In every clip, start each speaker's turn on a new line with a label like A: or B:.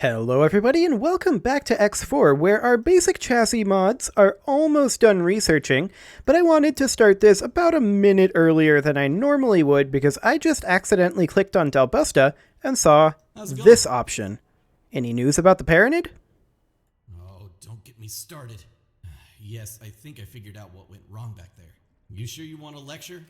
A: Hello everybody and welcome back to X4, where our basic chassis mods are almost done researching, but I wanted to start this about a minute earlier than I normally would because I just accidentally clicked on Dalbusta and saw this option. Any news about the Paranid?
B: Oh, don't get me started. Yes, I think I figured out what went wrong back there. You sure you want a lecture?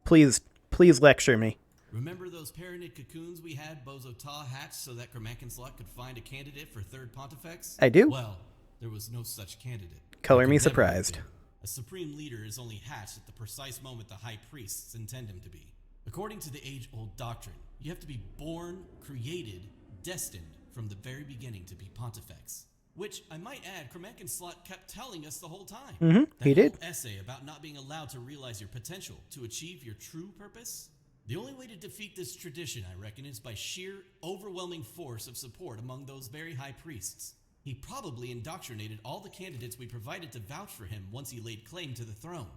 A: Please lecture me.
B: Remember those Paranid cocoons we had Bozo Ta hatched so that Gramakenslot could find a candidate for Third Pontifex?
A: I do.
B: Well, there was no such candidate.
A: Color me surprised.
B: A supreme leader is only hatched at the precise moment the high priests intend him to be. According to the age-old doctrine, you have to be born, created, destined from the very beginning to be Pontifex. Which, I might add, Gramakenslot kept telling us the whole time.
A: He did.
B: That whole essay about not being allowed to realize your potential, to achieve your true purpose? The only way to defeat this tradition, I reckon, is by sheer, overwhelming force of support among those very high priests. He probably indoctrinated all the candidates we provided to vouch for him once he laid claim to the throne.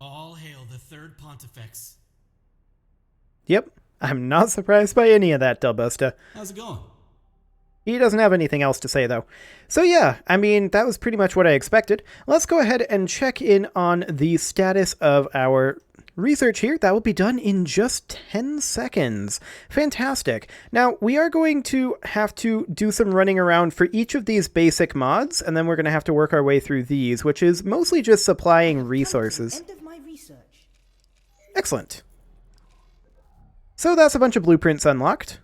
B: All hail the Third Pontifex.
A: Yep, I'm not surprised by any of that, Dalbusta.
B: How's it going?
A: He doesn't have anything else to say, though. So yeah, I mean, that was pretty much what I expected. Let's go ahead and check in on the status of our research here. That will be done in just 10 seconds. Fantastic. Now, we are going to have to do some running around for each of these basic mods, and then we're going to have to work our way through these, which is mostly just supplying resources.
C: End of my research.
A: Excellent. So that's a bunch of blueprints unlocked.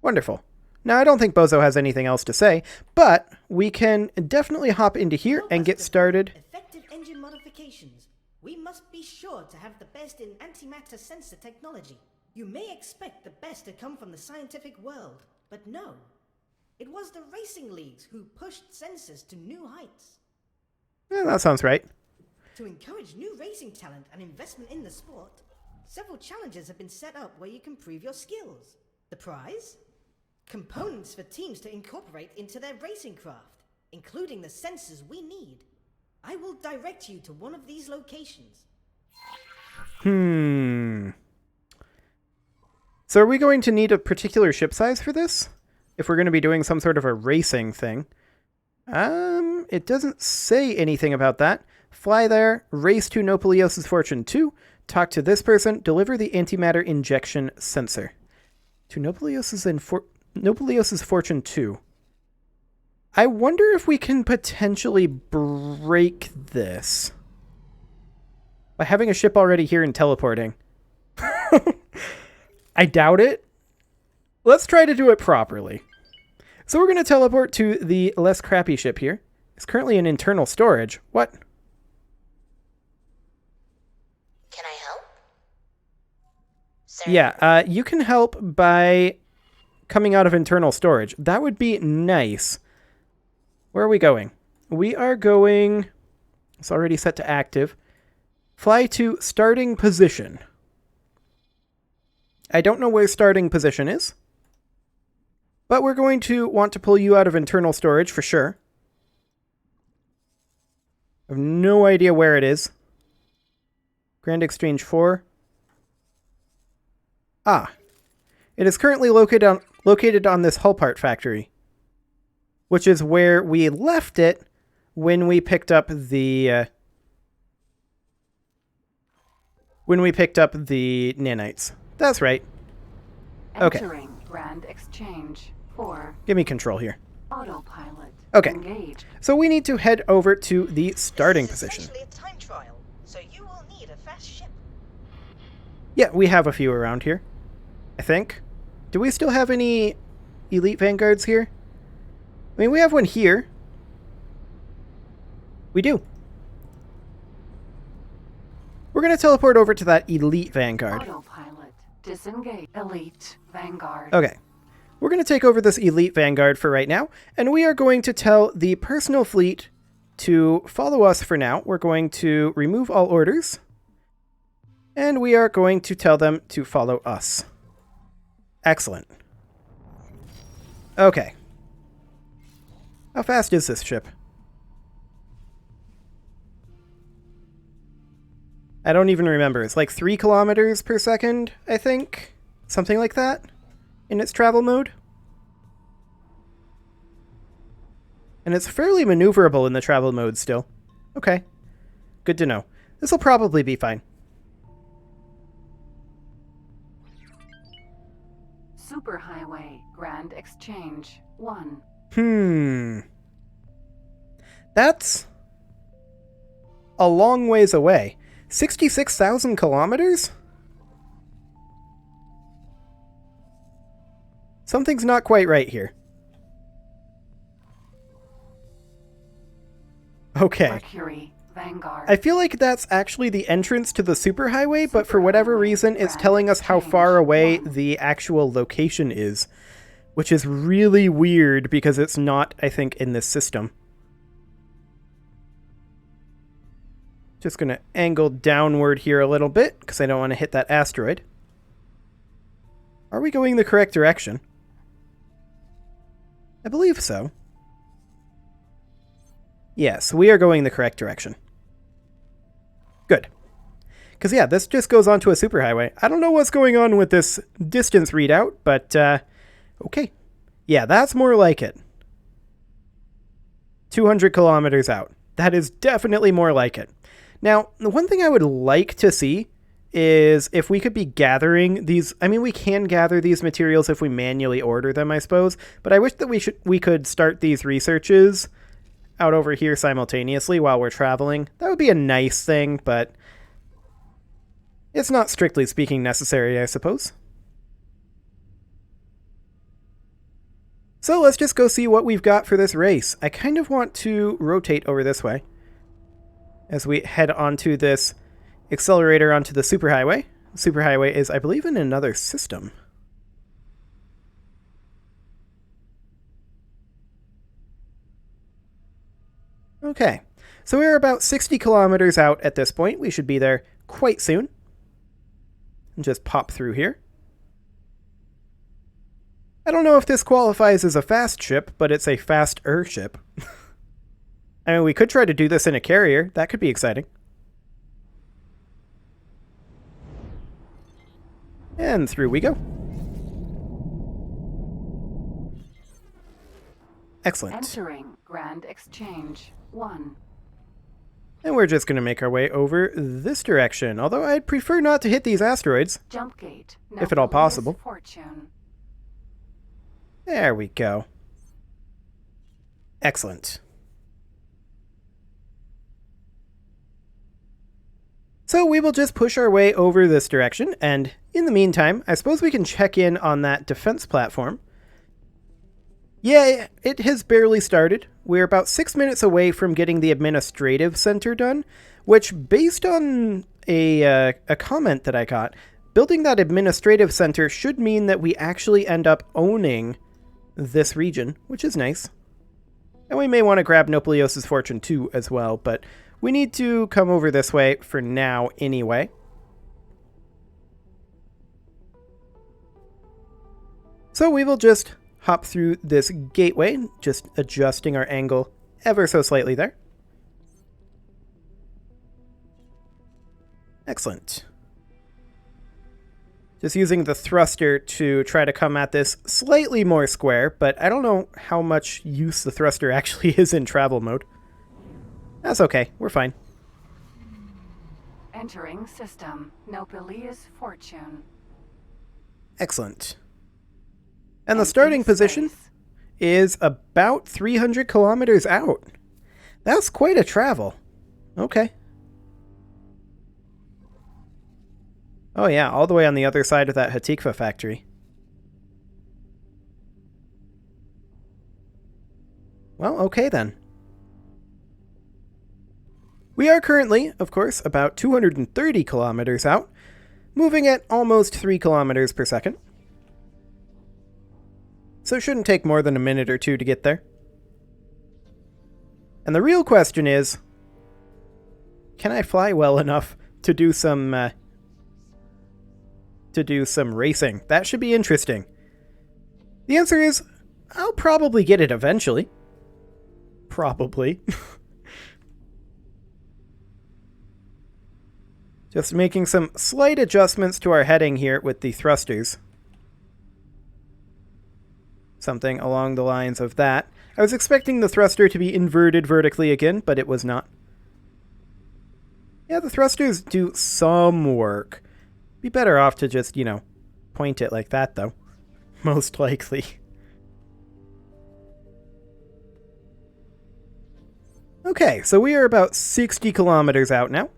A: Wonderful. Now, I don't think Bozo has anything else to say, but we can definitely hop into here and get started.
C: Effective engine modifications. We must be sure to have the best in antimatter sensor technology. You may expect the best to come from the scientific world, but no. It was the racing leagues who pushed sensors to new heights.
A: That sounds right.
C: To encourage new racing talent and investment in the sport, several challenges have been set up where you can prove your skills. The prize? Components for teams to incorporate into their racing craft, including the sensors we need. I will direct you to one of these locations.
A: So are we going to need a particular ship size for this? If we're going to be doing some sort of a racing thing. It doesn't say anything about that. Fly there, race to Nopalios' Fortune 2, talk to this person, deliver the antimatter injection sensor. To Nopalios' Fortune 2. I wonder if we can potentially break this by having a ship already here and teleporting. I doubt it. Let's try to do it properly. So we're going to teleport to the less crappy ship here. It's currently in internal storage. What?
D: Can I help? Sir?
A: Yeah, you can help by coming out of internal storage. That would be nice. Where are we going? We are going... It's already set to active. Fly to starting position. I don't know where starting position is, but we're going to want to pull you out of internal storage for sure. I have no idea where it is. Grand Exchange 4. Ah. It is currently located on this hull part factory, which is where we left it when we picked up the nanites. That's right. Okay.
E: Entering Grand Exchange 4.
A: Give me control here.
E: Autopilot.
A: Okay.
E: Engaged.
A: So we need to head over to the starting position.
D: Essentially a time trial, so you will need a fast ship.
A: Yeah, we have a few around here, I think. Do we still have any elite vanguards here? I mean, we have one here. We do. We're going to teleport over to that elite vanguard.
E: Autopilot. Disengage. Elite Vanguard.
A: Okay. We're going to take over this elite vanguard for right now, and we are going to tell the personal fleet to follow us for now. We're going to remove all orders, and we are going to tell them to follow us. Excellent. Okay. How fast is this ship? I don't even remember. It's like 3 kilometers per second, I think. Something like that. in its travel mode. And it's fairly maneuverable in the travel mode still. Okay. Good to know. This will probably be fine.
E: Superhighway Grand Exchange 1.
A: That's a long ways away. 66,000 kilometers? Something's not quite right here. Okay.
E: Mercury Vanguard.
A: I feel like that's actually the entrance to the superhighway, but for whatever reason, it's telling us how far away the actual location is, which is really weird because it's not, I think, in this system. Just going to angle downward here a little bit because I don't want to hit that asteroid. Are we going the correct direction? I believe so. Yes, we are going the correct direction. Good. Because, yeah, this just goes onto a superhighway. I don't know what's going on with this distance readout, but, okay. Yeah, that's more like it. 200 kilometers out. That is definitely more like it. Now, the one thing I would like to see is if we could be gathering these. I mean, we can gather these materials if we manually order them, I suppose, but I wish that we could start these researches out over here simultaneously while we're traveling. That would be a nice thing, but it's not strictly speaking necessary, I suppose. So let's just go see what we've got for this race. I kind of want to rotate over this way as we head onto this accelerator onto the superhighway. The superhighway is, I believe, in another system. Okay, so we're about 60 kilometers out at this point. We should be there quite soon. And just pop through here. I don't know if this qualifies as a fast ship, but it's a faster ship. I mean, we could try to do this in a carrier. That could be exciting. And through we go. Excellent.
E: Entering Grand Exchange 1.
A: And we're just going to make our way over this direction, although I'd prefer not to hit these asteroids.
E: Jump gate.
A: If at all possible.
E: Fortune.
A: There we go. Excellent. So we will just push our way over this direction, and in the meantime, I suppose we can check in on that defense platform. Yeah, it has barely started. We're about 6 minutes away from getting the administrative center done, which, based on a comment that I got, building that administrative center should mean that we actually end up owning this region, which is nice. And we may want to grab Noplios' Fortune too as well, but we need to come over this way for now anyway. So we will just hop through this gateway, just adjusting our angle ever so slightly there. Excellent. Just using the thruster to try to come at this slightly more square, but I don't know how much use the thruster actually is in travel mode. That's okay, we're fine.
E: Entering system. Nobilius Fortune.
A: Excellent. And the starting position is about 300 kilometers out. That's quite a travel. Okay. Oh yeah, all the way on the other side of that Hatikva factory. Well, okay then. We are currently, of course, about 230 kilometers out, moving at almost 3 kilometers per second. So it shouldn't take more than a minute or two to get there. And the real question is, can I fly well enough to do some racing? That should be interesting. The answer is, I'll probably get it eventually. Probably. Just making some slight adjustments to our heading here with the thrusters. Something along the lines of that. I was expecting the thruster to be inverted vertically again, but it was not. Yeah, the thrusters do some work. Be better off to just, you know, point it like that, though. Most likely. Okay, so we are about 60 kilometers out now.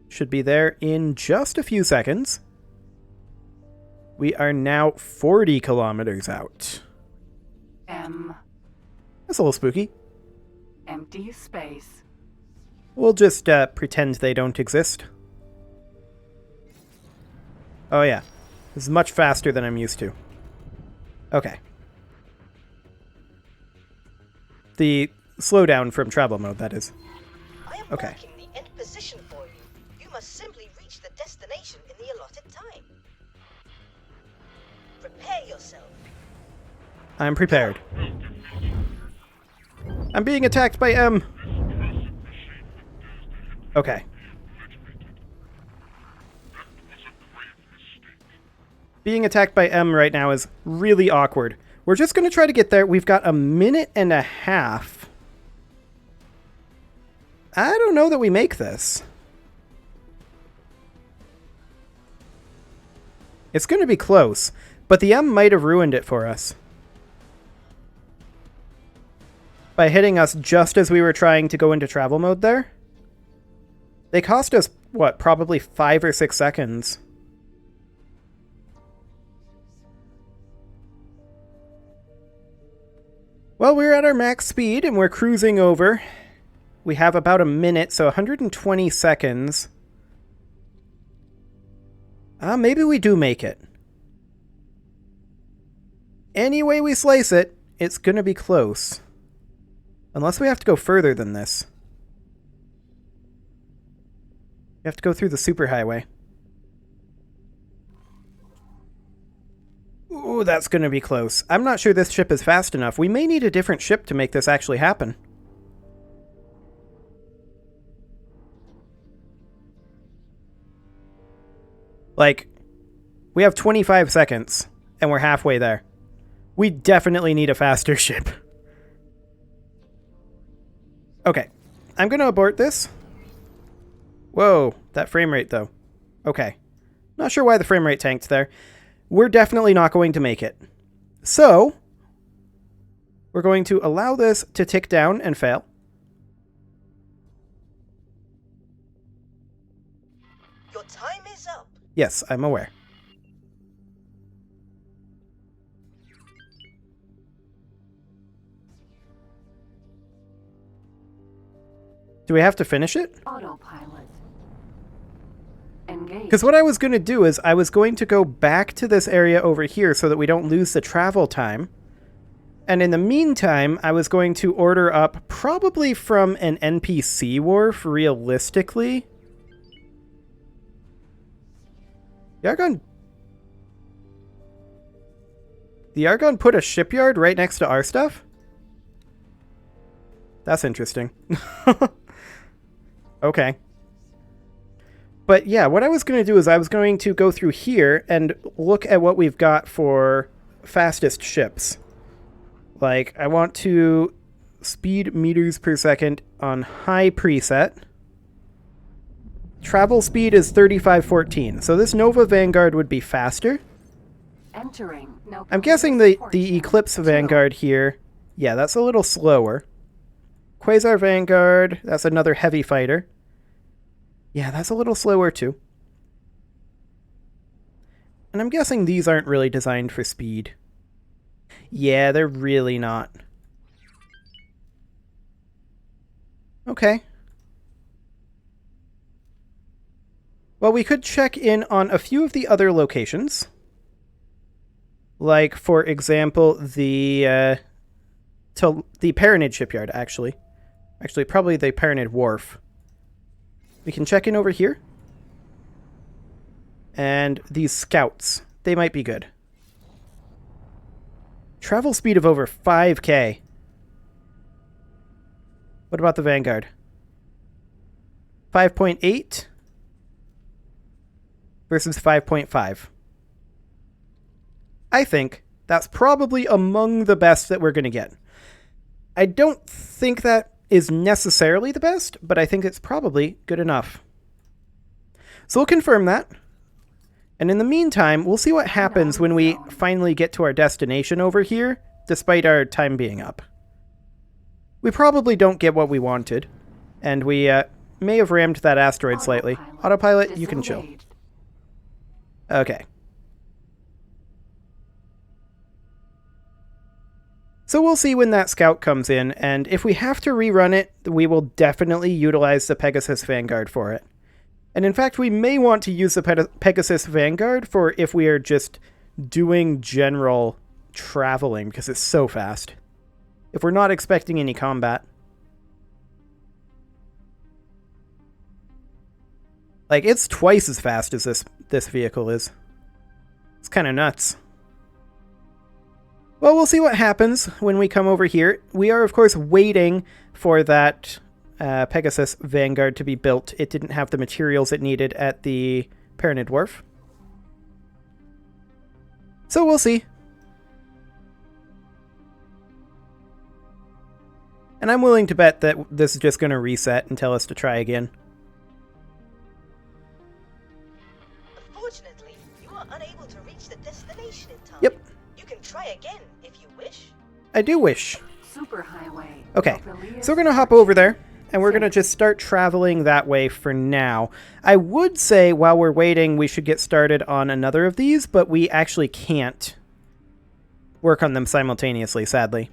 A: Should be there in just a few seconds. We are now 40 kilometers out.
E: M.
A: That's a little spooky.
E: Empty space.
A: We'll just pretend they don't exist. Oh yeah. This is much faster than I'm used to. Okay. The slowdown from travel mode, that is.
C: I am
A: Okay.
C: marking the end position for you. You must simply reach the destination in the allotted time. Prepare yourself.
A: I'm prepared. I'm being attacked by M. Okay. Being attacked by M right now is really awkward. We're just going to try to get there. We've got a minute and a half. I don't know that we make this. It's going to be close, but the M might have ruined it for us. By hitting us just as we were trying to go into travel mode there. They cost us, what, probably 5 or 6 seconds. Well, we're at our max speed and we're cruising over. We have about a minute, so 120 seconds. Maybe we do make it. Any way we slice it, it's gonna be close. Unless we have to go further than this. We have to go through the superhighway. Ooh, that's gonna be close. I'm not sure this ship is fast enough. We may need a different ship to make this actually happen. Like, we have 25 seconds, and we're halfway there. We definitely need a faster ship. Okay, I'm gonna abort this. Whoa, that frame rate though. Okay, not sure why the frame rate tanked there. We're definitely not going to make it. So, we're going to allow this to tick down and fail.
C: Your time is up.
A: Yes, I'm aware. Do we have to finish it?
E: Autopilot. Engage.
A: Because what I was going to do is I was going to go back to this area over here so that we don't lose the travel time. And in the meantime, I was going to order up probably from an NPC wharf, realistically. The Argon put a shipyard right next to our stuff? That's interesting. Okay. But yeah, what I was going to do is I was going to go through here and look at what we've got for fastest ships. Like, I want to speed meters per second on high preset. Travel speed is 3514, so this Nova Vanguard would be faster.
E: Entering. No.
A: I'm guessing the Eclipse Vanguard here, yeah, that's a little slower. Quasar Vanguard, that's another heavy fighter. Yeah, that's a little slower too. And I'm guessing these aren't really designed for speed. Yeah, they're really not. Okay. Well, we could check in on a few of the other locations. Like, for example, the Paranid shipyard, actually. Actually, probably the Paranid wharf. We can check in over here. And these scouts, they might be good. Travel speed of over 5K. What about the Vanguard? 5.8 versus 5.5. I think That's probably among the best that we're going to get. I don't think that is necessarily the best, but I think it's probably good enough. So we'll confirm that. And in the meantime, we'll see what happens when we finally get to our destination over here, despite our time being up. We probably don't get what we wanted, and we may have rammed that asteroid slightly. Autopilot, you can chill. Okay. So we'll see when that scout comes in, and if we have to rerun it, we will definitely utilize the Pegasus Vanguard for it. And in fact, we may want to use the Pegasus Vanguard for if we are just doing general traveling, because it's so fast. If we're not expecting any combat. Like, it's twice as fast as this vehicle is. It's kind of nuts. Well, we'll see what happens when we come over here. We are, of course, waiting for that Pegasus Vanguard to be built. It didn't have the materials it needed at the Paranid Wharf. So we'll see. And I'm willing to bet that this is just going to reset and tell us to try again.
D: Unfortunately, you are unable to reach the destination in time.
A: Yep.
D: You can try again if you wish.
A: I do wish.
E: Superhighway.
A: Okay, so we're going to hop over there, and we're going to just start traveling that way for now. I would say while we're waiting, we should get started on another of these, but we actually can't work on them simultaneously, sadly.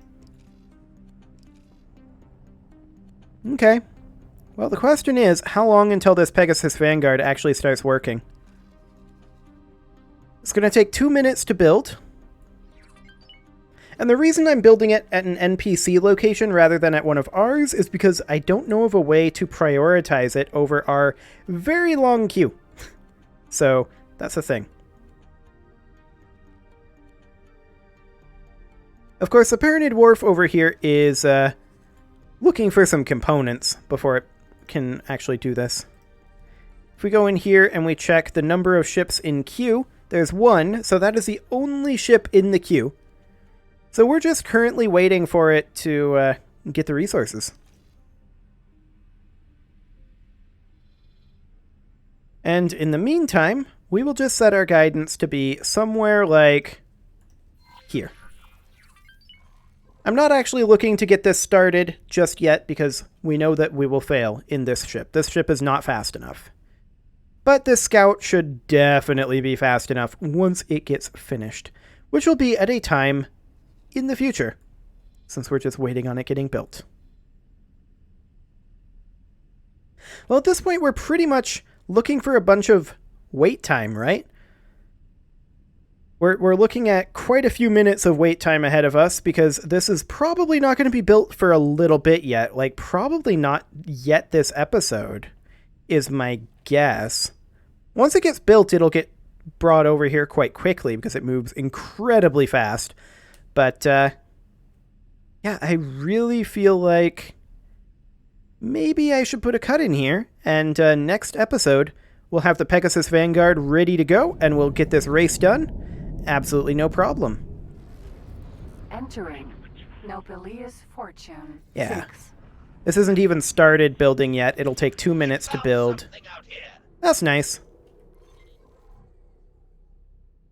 A: Okay. Well, the question is, how long until this Pegasus Vanguard actually starts working? It's going to take 2 minutes to build. And the reason I'm building it at an NPC location rather than at one of ours is because I don't know of a way to prioritize it over our very long queue. So, that's the thing. Of course, the Paranid Wharf over here is looking for some components before it can actually do this. If we go in here and we check the number of ships in queue, there's 1, so that is the only ship in the queue. So we're just currently waiting for it to get the resources. And in the meantime, we will just set our guidance to be somewhere like here. I'm not actually looking to get this started just yet because we know that we will fail in this ship. This ship is not fast enough. But this scout should definitely be fast enough once it gets finished, which will be at a time in the future, since we're just waiting on it getting built. Well, at this point, we're pretty much looking for a bunch of wait time, right? We're looking at quite a few minutes of wait time ahead of us because this is probably not going to be built for a little bit yet. Like, probably not yet this episode, is my guess. Once it gets built, it'll get brought over here quite quickly because it moves incredibly fast. But, yeah, I really feel like maybe I should put a cut in here, and next episode, we'll have the Pegasus Vanguard ready to go, and we'll get this race done. Absolutely no problem.
E: Entering Nopalia's Fortune.
A: Yeah.
E: 6.
A: This isn't even started building yet. It'll take 2 minutes to build. That's nice.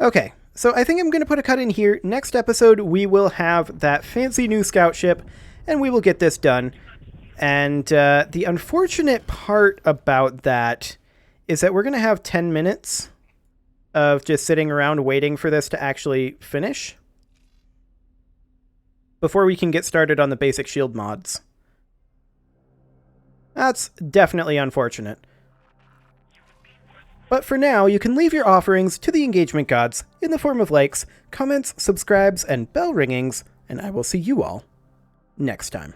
A: Okay, so I think I'm going to put a cut in here. Next episode, we will have that fancy new scout ship, and we will get this done. And the unfortunate part about that is that we're going to have 10 minutes of just sitting around waiting for this to actually finish before we can get started on the basic shield mods. That's definitely unfortunate. But for now, you can leave your offerings to the engagement gods in the form of likes, comments, subscribes, and bell ringings, and I will see you all next time.